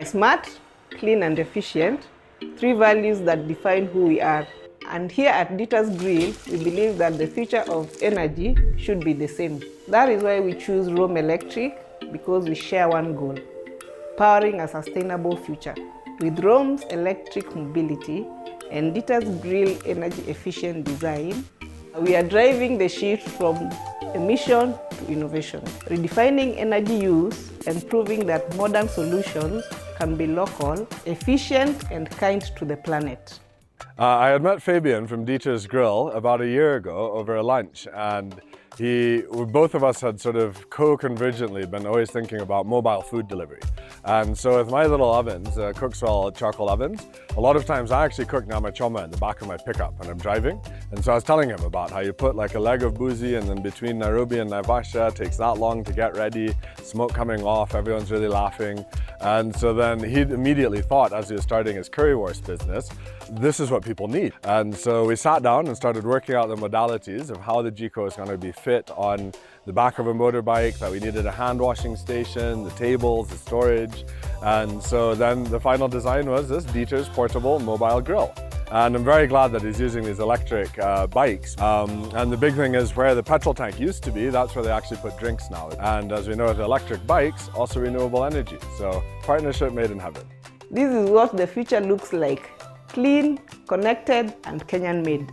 smart, clean and efficient, three values that define who we are. And here at Dieter's Grill, we believe that the future of energy should be the same. That is why we choose Rome Electric, because we share one goal: powering a sustainable future. With Rome's electric mobility and Dieter's Grill energy efficient design, we are driving the shift from emission to innovation, redefining energy use and proving that modern solutions can be local, efficient and kind to the planet. I had met Fabian from Dieter's Grill about a year ago over a lunch, and both of us had sort of co-convergently been always thinking about mobile food delivery. And so with my little ovens, Cookswell charcoal ovens, a lot of times I actually cook nyama choma in the back of my pickup when I'm driving. And so I was telling him about how you put like a leg of boozy and then between Nairobi and Naivasha, it takes that long to get ready, smoke coming off, everyone's really laughing. And so then he immediately thought, as he was starting his currywurst business, this is what people need. And so we sat down and started working out the modalities of how the Jiko is going to be fit on the back of a motorbike, that we needed a hand washing station, the tables, the storage. And so then the final design was this Dieter's portable mobile grill. And I'm very glad that he's using these electric bikes. And the big thing is, where the petrol tank used to be, that's where they actually put drinks now. And as we know, with electric bikes, also renewable energy. So partnership made in heaven. This is what the future looks like: clean, connected and Kenyan made.